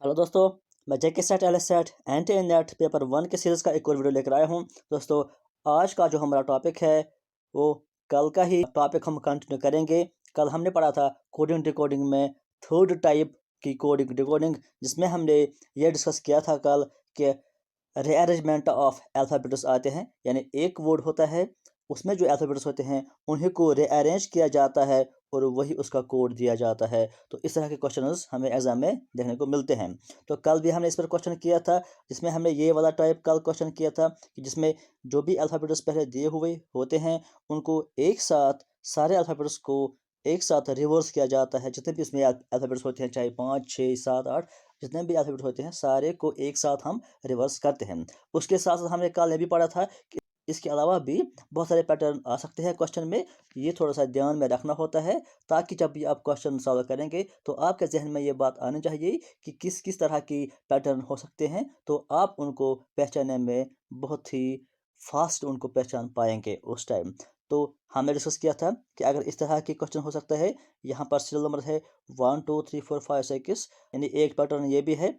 Hello दोस्तों, मैं JK set L set NTA net paper 1 के सीरीज़ का एक और वीडियो लेकर आया हूं। दोस्तों, आज का जो हमारा टॉपिक है वो कल का ही टॉपिक हम कंटिन्यू करेंगे। कल हमने पढ़ा था कोडिंग डिकोडिंग में थर्ड टाइप की कोडिंग डिकोडिंग, जिसमें हमने ये डिस्कस किया था कल कि रीअरेंजमेंट ऑफ अल्फ़ाबेट्स आते हैं, यानी एक वर्ड होता है उसमें जो अल्फ़ाबेट्स होते हैं उन्हीं को रीअरेंज किया जाता है और वही उसका कोड दिया जाता है। तो इस तरह के क्वेश्चंस हमें एग्जाम में देखने को मिलते हैं। तो कल भी हमने इस पर क्वेश्चन किया था, जिसमें हमने ये वाला टाइप कल क्वेश्चन किया था कि जिसमें जो भी अल्फ़ाबेट्स पहले दिए हुए होते हैं उनको एक साथ सारे अल्फ़ाबेट्स को एक साथ रिवर्स किया जाता है। जितने भी इसमें अल्फ़ाबेट्स होते हैं, चाहे 5 6 7 8, जितने भी अल्फ़ाबेट्स होते हैं सारे को एक साथ हम रिवर्स करते हैं। उसके साथ साथ हमने कल ये भी पढ़ा था कि इसके अलावा भी बहुत सारे पैटर्न आ सकते हैं क्वेश्चन में। ये थोड़ा सा ध्यान में रखना होता है ताकि जब भी आप क्वेश्चन सॉल्व करेंगे तो आपके जहन में ये बात आनी चाहिए कि किस किस तरह की पैटर्न हो सकते हैं, तो आप उनको पहचानने में बहुत ही फास्ट उनको पहचान पाएंगे उस टाइम। तो हमने डिस्कस किया था कि अगर इस तरह के क्वेश्चन हो सकता है, यहाँ पर सीरियल नंबर है 1 2 3 4 5 6, यानी एक पैटर्न ये भी है।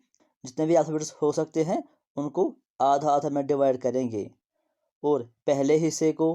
जितने भी अल्फ़ाबेट्स हो सकते हैं उनको आधा आधा में डिवाइड करेंगे और पहले हिस्से को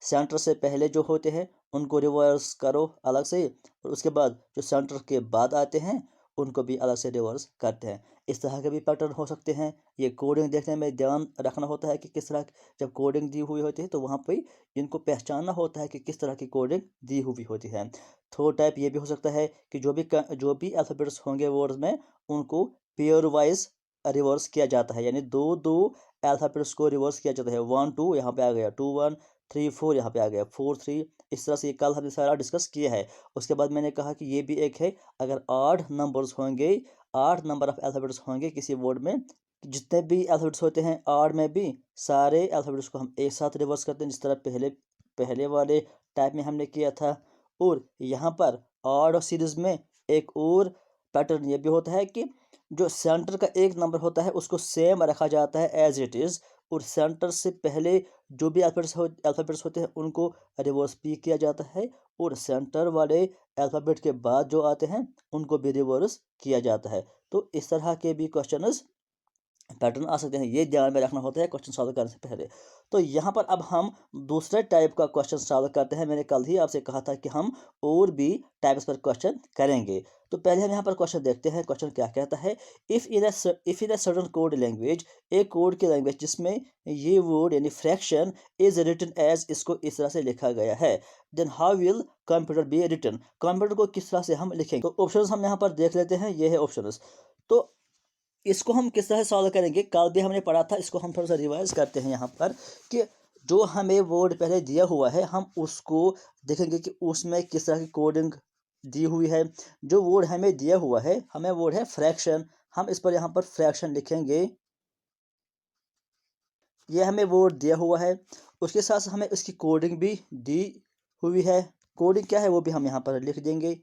सेंटर से पहले जो होते हैं उनको रिवर्स करो अलग से, और उसके बाद जो सेंटर के बाद आते हैं उनको भी अलग से रिवर्स करते हैं। इस तरह के भी पैटर्न हो सकते हैं। ये कोडिंग देखने में ध्यान रखना होता है कि किस तरह जब कोडिंग दी हुई होती है तो वहाँ पे इनको पहचानना होता है कि किस तरह की कोडिंग दी हुई होती है। थर्ड टाइप ये भी हो सकता है कि जो भी अल्फ़ाबेट्स होंगे वर्ड्स में उनको पेयर वाइज रिवर्स किया जाता है, यानी दो दो अल्फ़ाबेट्स को रिवर्स किया जाता है। 1 2 यहाँ पे आ गया, 2 1, 3 4 यहाँ पे आ गया, 4 3। इस तरह से ये कल हमने सारा डिस्कस किया है। उसके बाद मैंने कहा कि ये भी एक है, अगर 8 नंबर्स होंगे, 8 नंबर ऑफ अल्फ़ाबेट्स होंगे किसी वर्ड में, जितने भी अल्फ़ाबेट्स होते हैं 8 में भी सारे अल्फ़ाबेट्स को हम एक साथ रिवर्स करते हैं, जिस तरह पहले पहले वाले टाइप में हमने किया था। और यहाँ पर और सीरीज़ में एक और पैटर्न ये भी होता है कि जो सेंटर का एक नंबर होता है उसको सेम रखा जाता है एज इट इज़, और सेंटर से पहले जो भी अल्फ़ाबेट्स होते हैं उनको रिवर्स भी किया जाता है, और सेंटर वाले अल्फ़ाबेट के बाद जो आते हैं उनको भी रिवर्स किया जाता है। तो इस तरह के भी क्वेश्चंस पैटर्न आ सकते हैं, ये ध्यान में रखना होता है क्वेश्चन सॉल्व करने से पहले। तो यहाँ पर अब हम दूसरे टाइप का क्वेश्चन सॉल्व करते हैं। मैंने कल ही आपसे कहा था कि हम और भी टाइप्स पर क्वेश्चन करेंगे। तो पहले हम यहाँ पर क्वेश्चन देखते हैं। क्वेश्चन क्या कहता है, if in a certain code language, एक कोड की लैंग्वेज जिसमें ये वर्ड यानी फ्रैक्शन इज रिटन एज, इसको इस तरह से लिखा गया है, then how will computer be written, computer को किस तरह से हम लिखेंगे। तो ऑप्शंस हम यहाँ पर देख लेते हैं, ये है ऑप्शंस। तो इसको हम किस तरह सॉल्व करेंगे, कल भी हमने पढ़ा था, इसको हम थोड़ा सा रिवाइज करते हैं यहाँ पर कि जो हमें वर्ड पहले दिया हुआ है हम उसको देखेंगे कि उसमें किस तरह की कोडिंग दी हुई है। जो वर्ड हमें दिया हुआ है, हमें वर्ड है फ्रैक्शन, हम इस पर यहाँ पर फ्रैक्शन लिखेंगे। ये हमें वर्ड दिया हुआ है, उसके साथ साथ हमें इसकी कोडिंग भी दी हुई है। कोडिंग क्या है वो भी हम यहाँ पर लिख देंगे।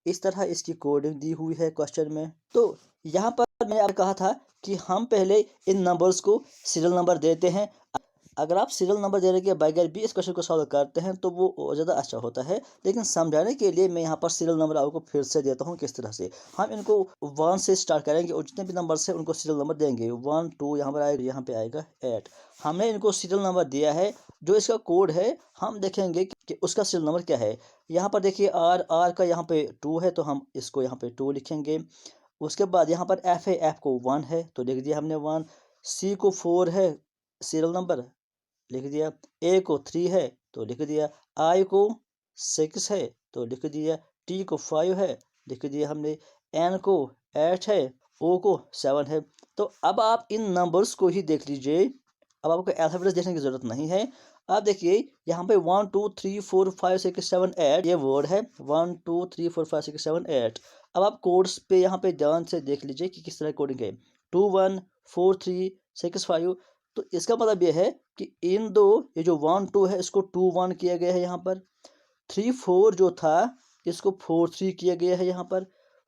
इस तरह इसकी कोडिंग दी हुई है क्वेश्चन में। तो यहाँ पर मैंने आपको कहा था कि हम पहले इन नंबर्स को सीरियल नंबर देते हैं। अगर आप सीरियल नंबर देने के बगैर भी इस क्वेश्चन को सॉल्व करते हैं तो वो ज़्यादा अच्छा होता है, लेकिन समझाने के लिए मैं यहाँ पर सीरियल नंबर आपको फिर से देता हूँ किस तरह से। हम इनको 1 से स्टार्ट करेंगे और जितने भी नंबर से उनको सीरियल नंबर देंगे, 1 2 यहाँ पर आएगा, यहाँ पे आएगा 8। हमने इनको सीरियल नंबर दिया है, जो इसका कोड है हम देखेंगे कि उसका सीरियल नंबर क्या है। यहाँ पर देखिए आर आर का यहाँ पे 2 है तो हम इसको यहाँ पे 2 लिखेंगे। उसके बाद यहाँ पर एफ है, एफ को 1 है तो लिख दिया हमने 1। सी को 4 है सीरियल नंबर, लिख दिया। ए को 3 है तो लिख दिया। आई को 6 है तो लिख दिया। टी को 5 है, लिख दिया हमने। एन को 8 है, ओ को 7 है। तो अब आप इन नंबर्स को ही देख लीजिए, अब आपको अल्फ़ाबेट्स देखने की ज़रूरत नहीं है। आप देखिए यहाँ पे 1 2 3 4 5 6 7 8 ये वर्ड है, 1 2 3 4 5 6 7 8। अब आप कोड्स पे यहाँ पे ध्यान से देख लीजिए कि किस तरह कोडिंग है। 2 1 4 3 6 5। तो इसका मतलब ये है कि इन दो, ये जो 1 2 है इसको 2 1 किया गया है यहाँ पर। 3 4 जो था इसको 4 3 किया गया है यहाँ पर।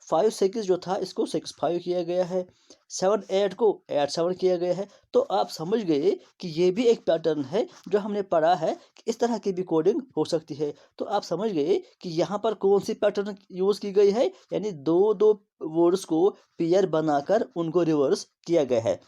5 6 जो था इसको 6 5 किया गया है, 7 8 को 8 7 किया गया है। तो आप समझ गए कि ये भी एक पैटर्न है जो हमने पढ़ा है कि इस तरह की भी कोडिंग हो सकती है। तो आप समझ गए कि यहाँ पर कौन सी पैटर्न यूज़ की गई है, यानी दो दो वर्ड्स को पेयर बनाकर उनको रिवर्स किया गया है।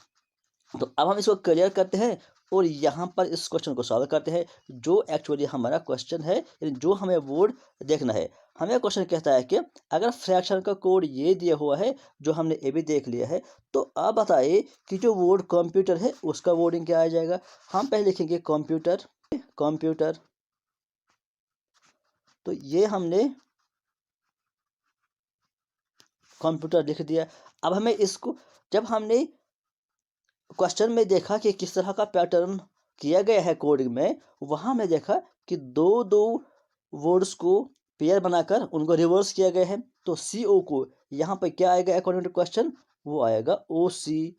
तो अब हम इसको क्लियर करते हैं और यहाँ पर इस क्वेश्चन को सॉल्व करते हैं, जो एक्चुअली हमारा क्वेश्चन है, यानी जो हमें वर्ड देखना है। हमें क्वेश्चन कहता है कि अगर फ्रैक्शन का कोड ये दिया हुआ है, जो हमने ये भी देख लिया है, तो आप बताइए कि जो वर्ड कंप्यूटर है उसका वर्डिंग क्या आ जाएगा। हम पहले लिखेंगे कंप्यूटर, कंप्यूटर। तो ये हमने कंप्यूटर लिख दिया। अब हमें इसको, जब हमने क्वेश्चन में देखा कि किस तरह का पैटर्न किया गया है कोडिंग में, वहाँ में देखा कि दो दो वर्ड्स को पेयर बनाकर उनको रिवर्स किया गया है। तो सी ओ को यहाँ पर क्या आएगा अकॉर्डिंग टू क्वेश्चन, वो आएगा ओ सी।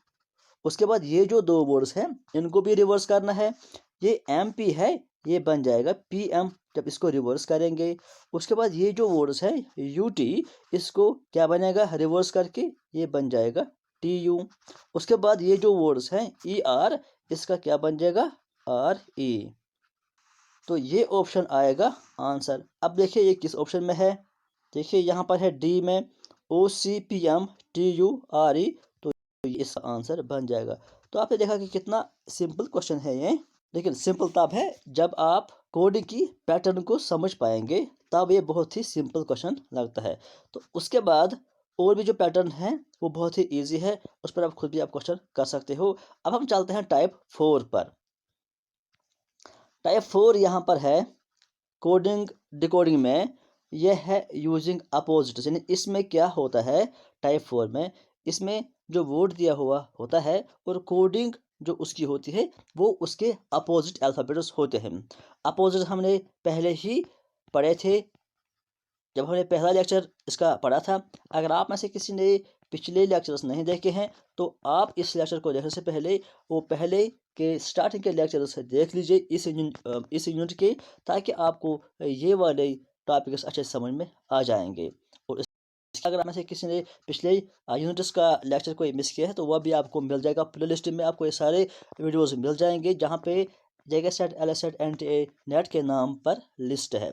उसके बाद ये जो दो वर्ड्स हैं इनको भी रिवर्स करना है। ये एम पी है, ये बन जाएगा पी एम जब इसको रिवर्स करेंगे। उसके बाद ये जो वर्ड्स है यू टी, इसको क्या बनेगा रिवर्स करके, ये बन जाएगा टी यू। उसके बाद ये जो वर्ड्स हैं ई आर, इसका क्या बन जाएगा आर ई। तो ये ऑप्शन आएगा आंसर। अब देखिए ये किस ऑप्शन में है, देखिए यहाँ पर है डी में O C P M T U R E. तो इसका आंसर बन जाएगा। तो आपने देखा कि कितना सिंपल क्वेश्चन है ये, लेकिन सिंपल तब है जब आप कोड की पैटर्न को समझ पाएंगे, तब ये बहुत ही सिंपल क्वेश्चन लगता है। तो उसके बाद और भी जो पैटर्न है वो बहुत ही इजी है, उस पर आप खुद भी आप क्वेश्चन कर सकते हो। अब हम चलते हैं टाइप 4 पर। टाइप 4 यहाँ पर है कोडिंग डिकोडिंग में, यह है यूजिंग अपोजिट्स। यानी इसमें क्या होता है टाइप 4 में, इसमें जो वर्ड दिया हुआ होता है और कोडिंग जो उसकी होती है वो उसके अपोजिट अल्फ़ाबेट्स होते हैं। अपोजिट हमने पहले ही पढ़े थे जब हमने पहला लेक्चर इसका पढ़ा था। अगर आप में से किसी ने पिछले लेक्चर्स नहीं देखे हैं तो आप इस लेक्चर को देखने से पहले वो पहले के स्टार्टिंग के लेक्चर्स देख लीजिए इस यूनिट के, ताकि आपको ये वाले टॉपिक्स अच्छे से समझ में आ जाएंगे। और अगर आप में से किसी ने पिछले यूनिट्स का लेक्चर कोई मिस किया है तो वह भी आपको मिल जाएगा। प्ले लिस्ट में आपको ये सारे वीडियोस मिल जाएंगे, जहाँ पे JK set L S SET N T A NET के नाम पर लिस्ट है।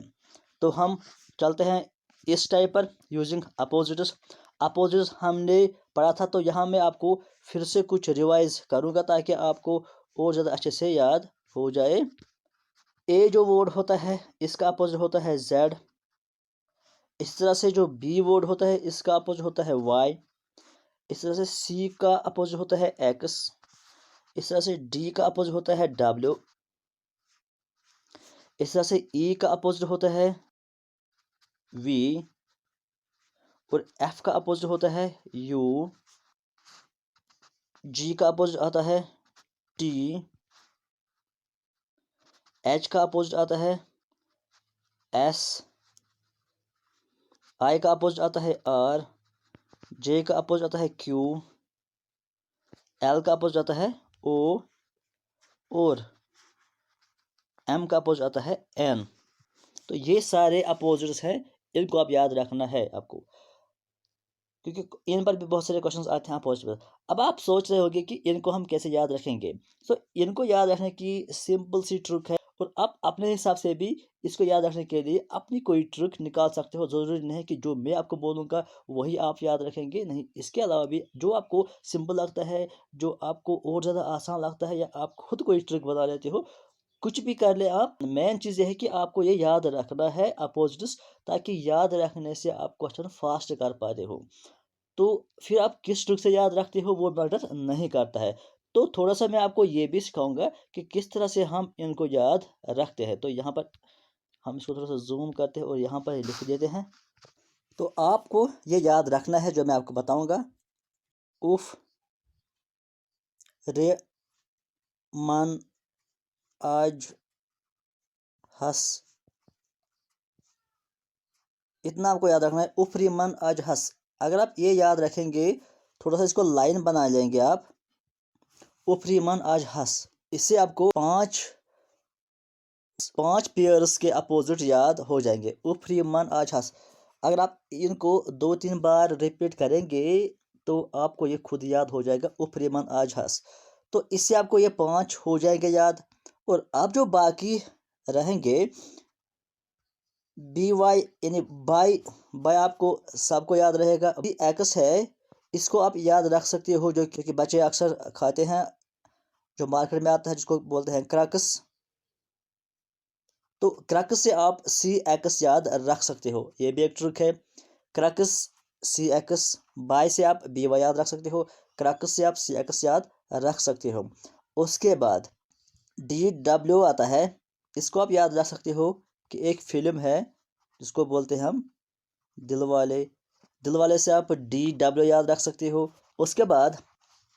तो हम चलते हैं इस टाइप पर यूजिंग अपोजिट्स। अपोजिट्स हमने पढ़ा था, तो यहाँ मैं आपको फिर से कुछ रिवाइज करूँगा ताकि आपको और ज़्यादा अच्छे से याद हो जाए। ए जो वर्ड होता है इसका अपोजिट होता है जेड। इस तरह से जो बी वर्ड होता है इसका अपोजिट होता है वाई। इस तरह से सी का अपोजिट होता है एक्स। इस तरह से डी का अपोजिट होता है डब्ल्यू। इस तरह से ई का अपोजिट होता है वी। और एफ का अपोजिट होता है यू। जी का अपोजिट आता है टी। एच का अपोजिट आता है एस। आई का अपोजिट आता है आर। जे का अपोजिट आता है क्यू। एल का अपोजिट आता है ओ। और एम का अपोजिट आता है एन। तो ये सारे अपोजिट्स हैं, इनको आप याद रखना है आपको, क्योंकि इन पर भी बहुत सारे क्वेश्चंस आते हैं अपोजिट पर। अब आप सोच रहे होंगे कि इनको हम कैसे याद रखेंगे। तो इनको याद रखने की सिंपल सी ट्रिक है, और आप अपने हिसाब से भी इसको याद रखने के लिए अपनी कोई ट्रिक निकाल सकते हो। ज़रूरी नहीं है कि जो मैं आपको बोलूँगा वही आप याद रखेंगे, नहीं, इसके अलावा भी जो आपको सिंपल लगता है, जो आपको और ज़्यादा आसान लगता है, या आप खुद कोई ट्रिक बता लेते हो, कुछ भी कर ले आप, मेन चीज़ ये है कि आपको ये याद रखना है अपोजिट्स, ताकि याद रखने से आप क्वेश्चन फास्ट कर पाते हो। तो फिर आप किस ट्रिक से याद रखते हो वो मैटर नहीं करता है। तो थोड़ा सा मैं आपको ये भी सिखाऊंगा कि किस तरह से हम इनको याद रखते हैं। तो यहाँ पर हम इसको थोड़ा सा जूम करते हैं और यहाँ पर लिख देते हैं। तो आपको ये याद रखना है जो मैं आपको बताऊंगा। उफ रे मन आज हंस, इतना आपको याद रखना है, उफ रे मन आज हंस। अगर आप ये याद रखेंगे, थोड़ा सा इसको लाइन बना लेंगे आप, उफ रे मन आज हंस, इससे आपको पांच पेयर्स के अपोजिट याद हो जाएंगे। उफ रे मन आज हंस। अगर आप इनको 2-3 बार रिपीट करेंगे तो आपको ये खुद याद हो जाएगा, उफ्रीमन आज हंस। तो इससे आपको ये 5 हो जाएंगे याद। और अब जो बाकी रहेंगे, बी वाई यानी बाई, बाई आपको सबको याद रहेगा। अभी एक्स है, इसको आप याद रख सकते हो, जो क्योंकि बच्चे अक्सर खाते हैं, जो मार्केट में आता है जिसको बोलते हैं क्रैक्स। तो क्रैक्स से आप सी एक्स याद रख सकते हो, ये भी एक ट्रिक है। क्रैक्स सी एक्स, बाय से आप बी वाई याद रख सकते हो, क्रैक्स से आप सी एक्स याद रख सकते हो। उसके बाद डी डब्ल्यू आता है, इसको आप याद रख सकते हो कि एक फिल्म है जिसको बोलते हैं हम दिलवाले। दिलवाले से आप डी डब्ल्यू याद रख सकते हो। उसके बाद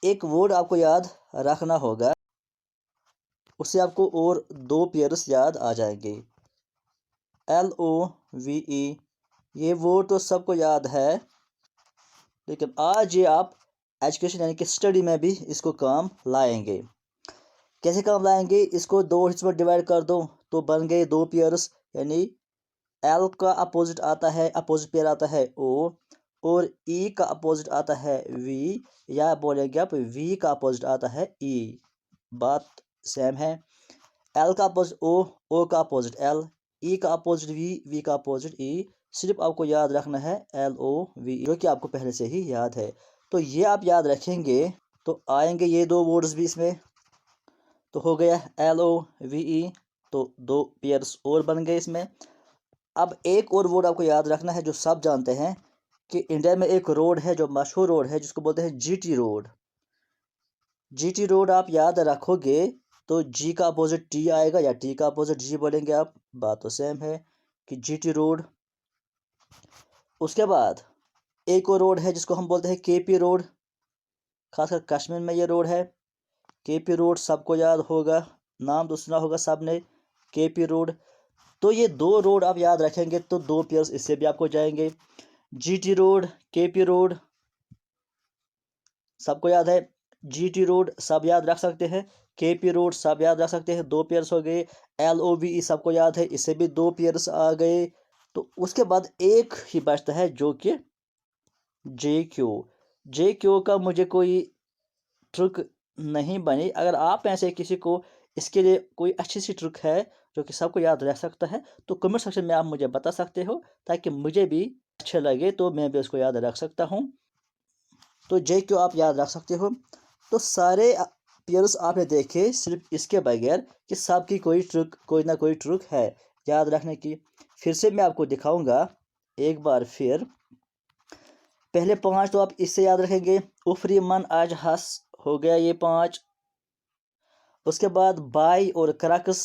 एक वर्ड आपको याद रखना होगा, उससे आपको और 2 पेयर्स याद आ जाएंगे, LOVE। ये वर्ड तो सबको याद है, लेकिन आज ये आप एजुकेशन यानी कि स्टडी में भी इसको काम लाएंगे। कैसे काम लाएंगे, इसको 2 हिस्सों में डिवाइड कर दो तो बन गए 2 पेयर्स, यानी एल का अपोजिट आता है, अपोजिट पेयर आता है ओ, और ई का अपोजिट आता है वी, या बोलेंगे आप वी का अपोजिट आता है ई। बात सेम है। एल का अपोजिट ओ, ओ का अपोजिट एल, ई का अपोजिट वी, वी का अपोजिट ई। सिर्फ आपको याद रखना है LOVE, जो कि आपको पहले से ही याद है। तो ये आप याद रखेंगे तो आएंगे ये 2 वर्ड्स भी इसमें। तो हो गया LOVE, तो 2 पेयर्स और बन गए इसमें। अब एक और वर्ड आपको याद रखना है जो सब जानते हैं, कि इंडिया में एक रोड है जो मशहूर रोड है जिसको बोलते हैं GT रोड। GT रोड आप याद रखोगे तो जी का अपोजिट टी आएगा या टी का अपोजिट जी बोलेंगे आप, बात तो सेम है कि GT रोड। उसके बाद एक और रोड है जिसको हम बोलते हैं KP रोड, खासकर कश्मीर में ये रोड है। KP रोड सबको याद होगा, नाम तो सुना होगा सबने, KP रोड। तो ये 2 रोड आप याद रखेंगे तो 2 पेयर्स इससे भी आपको जाएंगे। GT रोड, KP रोड सबको याद है, GT रोड सब याद रख सकते हैं, KP रोड सब याद रख सकते हैं, 2 पेयर्स हो गए। LOVE सबको याद है, इससे भी 2 पेयर्स आ गए। तो उसके बाद एक ही बचता है जो कि JQ का मुझे कोई ट्रिक नहीं बनी। अगर आप में से किसी को इसके लिए कोई अच्छी सी ट्रिक है जो कि सबको याद रह सकता है तो कमेंट सेक्शन में आप मुझे बता सकते हो, ताकि मुझे भी अच्छा लगे तो मैं भी उसको याद रख सकता हूँ। तो JQ आप याद रख सकते हो। तो सारे पेयर्स आपने देखे, सिर्फ इसके बगैर कि सबकी कोई ट्रिक, कोई ना कोई ट्रिक है याद रखने की। फिर से मैं आपको दिखाऊंगा एक बार फिर। पहले 5 तो आप इससे याद रखेंगे, उफरी मन आज हंस, हो गया ये 5। उसके बाद बाई और क्रक्स,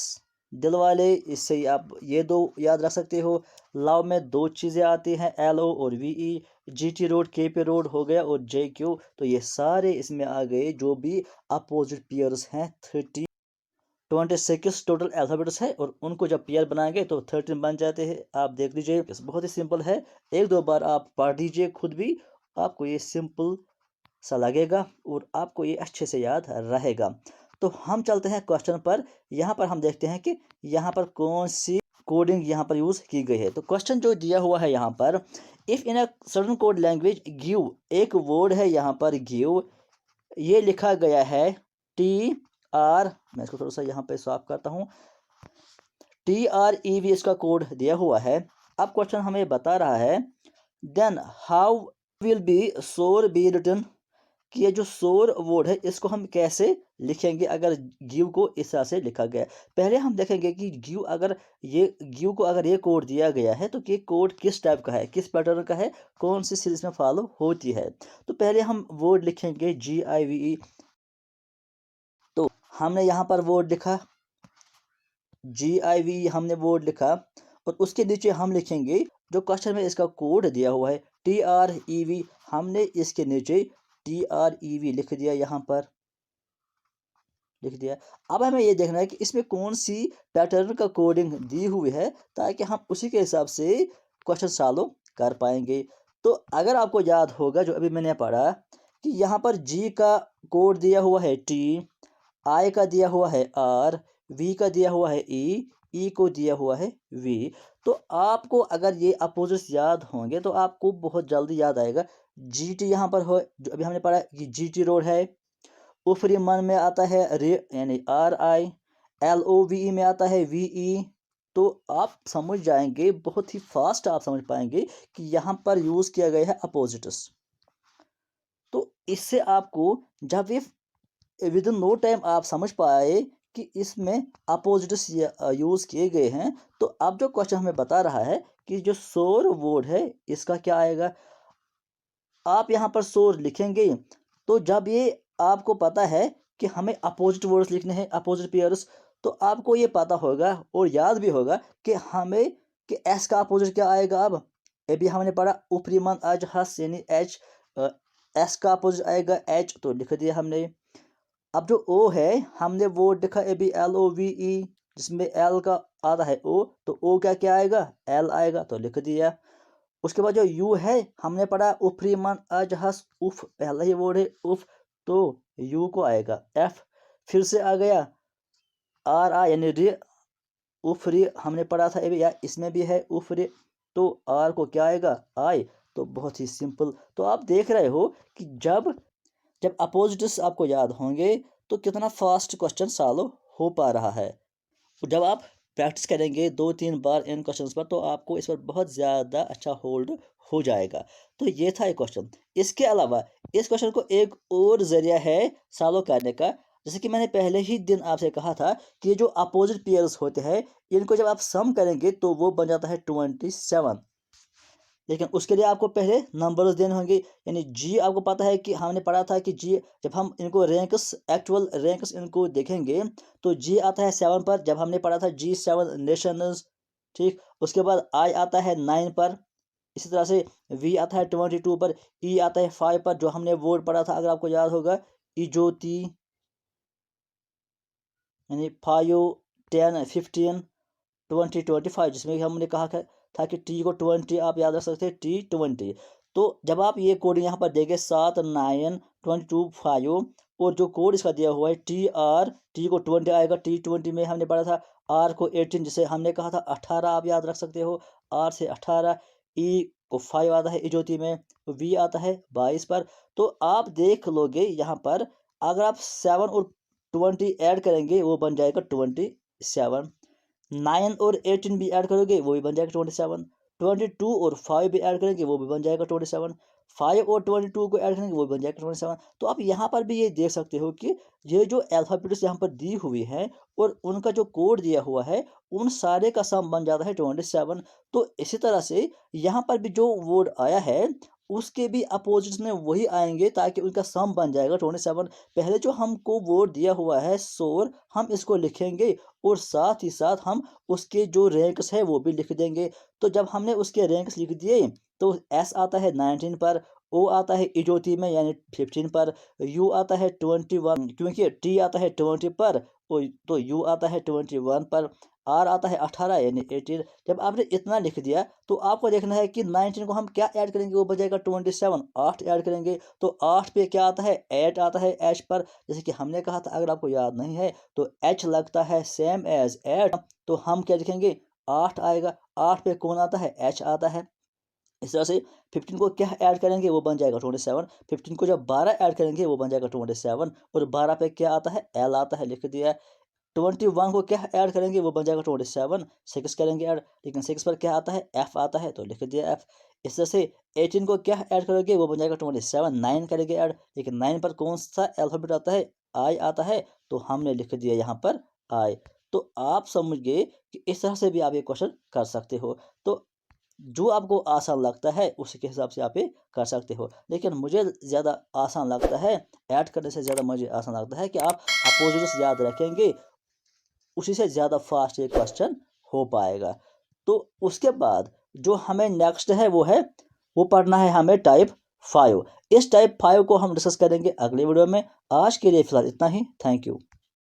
दिल वाले, इससे ही आप ये 2 याद रख सकते हो। लव में 2 चीज़ें आती हैं, LO और VE। GT road, KP road हो गया, और JQ। तो ये सारे इसमें आ गए जो भी अपोजिट पेयर्स हैं। 26 टोटल अल्फ़ाबेट्स है, और उनको जब पेयर बनाएंगे तो 13 बन जाते हैं। आप देख लीजिए, बहुत ही सिंपल है, 1-2 बार आप पढ़ लीजिए खुद भी, आपको ये सिंपल सा लगेगा और आपको ये अच्छे से याद रहेगा। तो हम चलते हैं क्वेश्चन पर। यहाँ पर हम देखते हैं कि यहाँ पर कौन सी कोडिंग यहाँ पर यूज़ की गई है। तो क्वेश्चन जो दिया हुआ है यहाँ पर, if in a certain code language give, एक वर्ड है यहाँ पर गिव, ये लिखा गया है TR, मैं इसको थोड़ा सा यहाँ पे साफ करता हूँ, TREV इसका कोड दिया हुआ है। अब क्वेश्चन हमें बता रहा है, देन हाउ विल बी सोर बी रिटन, कि ये जो सोर वर्ड है इसको हम कैसे लिखेंगे अगर गिव को इस तरह से लिखा गया है। पहले हम देखेंगे कि गिव को अगर ये कोड दिया गया है तो ये कोड किस टाइप का है, किस पैटर्न का है, कौन सी सीरीज में फॉलो होती है। तो पहले हम वर्ड लिखेंगे GIVE। तो हमने यहाँ पर वर्ड लिखा GIVE, हमने वर्ड लिखा, और उसके नीचे हम लिखेंगे जो क्वेश्चन में इसका कोड दिया हुआ है TREV, हमने इसके नीचे TREV लिख दिया, यहाँ पर लिख दिया। अब हमें ये देखना है कि इसमें कौन सी पैटर्न का कोडिंग दी हुई है, ताकि हम उसी के हिसाब से क्वेश्चन सॉल्व कर पाएंगे। तो अगर आपको याद होगा जो अभी मैंने पढ़ा, कि यहाँ पर G का कोड दिया हुआ है T, I का दिया हुआ है R, V का दिया हुआ है E, ई को दिया हुआ है वी। तो आपको अगर ये अपोजिट्स याद होंगे तो आपको बहुत जल्दी याद आएगा। जी टी यहाँ पर हो, जो अभी हमने पढ़ा कि जी टी रोड है। ऊपरी मन में आता है रे यानी R I. L O V E में आता है वी ई। तो आप समझ जाएंगे, बहुत ही फास्ट आप समझ पाएंगे कि यहाँ पर यूज़ किया गया है अपोजिट्स। तो इससे आपको जब ये विद इन नो टाइम आप समझ पाए कि इसमें अपोजिट्स यूज़ किए गए हैं, तो अब जो क्वेश्चन हमें बता रहा है कि जो सोर वर्ड है इसका क्या आएगा। आप यहाँ पर सोर लिखेंगे तो जब ये आपको पता है कि हमें अपोजिट वर्ड्स लिखने हैं, अपोजिट पेयर्स, तो आपको ये पता होगा और याद भी होगा कि हमें कि एस का अपोजिट क्या आएगा। अब अभी हमने पढ़ा ऊपरी मन अज हस यानी एच, एस का अपोजिट आएगा एच, तो लिख दिया हमने। अब जो ओ है हमने वो लिखा अभी एल ओ वी ई, जिसमें एल का आता है ओ, तो ओ क्या क्या आएगा एल आएगा, तो लिख दिया। उसके बाद जो यू है हमने पढ़ा ऊपरी मन अज हस उफ, पहला ही वर्ड है उफ, तो यू को आएगा एफ। फिर से आ गया आर आ यानी रे, उफ रे हमने पढ़ा था अभी, या इसमें भी है उफ रे, तो आर को क्या आएगा आई। तो बहुत ही सिंपल। तो आप देख रहे हो कि जब जब अपोजिट्स आपको याद होंगे तो कितना फास्ट क्वेश्चन सॉल्व हो पा रहा है। जब आप प्रैक्टिस करेंगे 2-3 बार इन क्वेश्चंस पर, तो आपको इस पर बहुत ज़्यादा अच्छा होल्ड हो जाएगा। तो ये था एक क्वेश्चन। इसके अलावा इस क्वेश्चन को एक और ज़रिया है सॉल्व करने का। जैसे कि मैंने पहले ही दिन आपसे कहा था कि ये जो अपोजिट पेयर्स होते हैं इनको जब आप सम करेंगे तो वो बन जाता है 27। लेकिन उसके लिए आपको पहले नंबर्स देने होंगे। यानी जी आपको पता है कि हमने पढ़ा था कि जी जब हम इनको रैंक्स, एक्चुअल रैंक्स इनको देखेंगे तो जी आता है 7 पर, जब हमने पढ़ा था G7 नेशंस। ठीक, उसके बाद आई आता है 9 पर। इसी तरह से वी आता है 22 पर। ई आता है 5 पर, जो हमने वर्ड पढ़ा था अगर आपको याद होगा इजोती, यानी 5, 10, 15, 20, 25, जिसमें कि हमने कहा था कि टी को 20 आप याद रख सकते हैं, T20। तो जब आप ये कोड यहाँ पर देंगे 7, 9, 22, 5, और जो कोड इसका दिया हुआ है TR, टी को 20 आएगा। T20 में हमने पढ़ा था आर को 18, जिसे हमने कहा था 18 आप याद रख सकते हो, आर से 18। ई को 5 आता है इजोती में, वी आता है 22 पर। तो आप देख लोगे यहाँ पर अगर आप 7 और 20 ऐड करेंगे वो बन जाएगा 27। 9 और 18 भी ऐड करोगे वो भी बन जाएगा 27। 22 और 5 भी ऐड करेंगे वो भी बन जाएगा 27। 5 और 22 को ऐड करेंगे वो भी बन जाएगा 27। तो आप यहाँ पर भी ये देख सकते हो कि ये जो अल्फ़ाबेट्स यहाँ पर दी हुई हैं और उनका जो कोड दिया हुआ है उन सारे का सम बन जाता है 27। तो इसी तरह से यहाँ पर भी जो वर्ड आया है उसके भी अपोजिट्स में वही आएंगे ताकि उनका सम बन जाएगा 27। पहले जो हमको वर्ड दिया हुआ है सोर, हम इसको लिखेंगे और साथ ही साथ हम उसके जो रैंक्स है वो भी लिख देंगे। तो जब हमने उसके रैंक्स लिख दिए तो एस आता है 19 पर, ओ आता है इजोती में यानी 15 पर, यू आता है 21 क्योंकि टी आता है 20 पर, तो यू आता है 21 पर, आर आता है 18 यानी 18। जब आपने इतना लिख दिया तो आपको देखना है कि 19 को हम क्या ऐड करेंगे वो बचेगा 27, 8 ऐड करेंगे। तो 8 पे क्या आता है 8 आता है एच पर। जैसे कि हमने कहा था अगर आपको याद नहीं है तो एच लगता है सेम एज 8, तो हम क्या लिखेंगे 8 आएगा। 8 पे कौन आता है एच आता है। इस तरह से 15 को क्या ऐड करेंगे वो बन जाएगा 27। 15 को जब 12 ऐड करेंगे वो बन जाएगा 27, और 12 पे क्या आता है एल आता है, लिख दिया। 21 को क्या ऐड करेंगे वो बन जाएगा 27। 6 करेंगे ऐड, लेकिन 6 पर क्या आता है एफ आता है, तो लिख दिया एफ। इस तरह से 18 को क्या ऐड करोगे वो बन जाएगा 27। 9 करेंगे ऐड, लेकिन 9 पर कौन सा अल्फ़ाबेट आता है आई आता है, तो हमने लिख दिया यहाँ पर आई। तो आप समझ गए कि इस तरह से भी आप ये क्वेश्चन कर सकते हो। तो जो आपको आसान लगता है उसी के हिसाब से आप ये कर सकते हो, लेकिन मुझे ज़्यादा आसान लगता है, ऐड करने से ज़्यादा मुझे आसान लगता है कि आप अपोजिट्स याद रखेंगे, उसी से ज़्यादा फास्ट ये क्वेश्चन हो पाएगा। तो उसके बाद जो हमें नेक्स्ट है वो पढ़ना है हमें टाइप 5। इस टाइप 5 को हम डिस्कस करेंगे अगले वीडियो में। आज के लिए फ़िलहाल इतना ही। Thank you.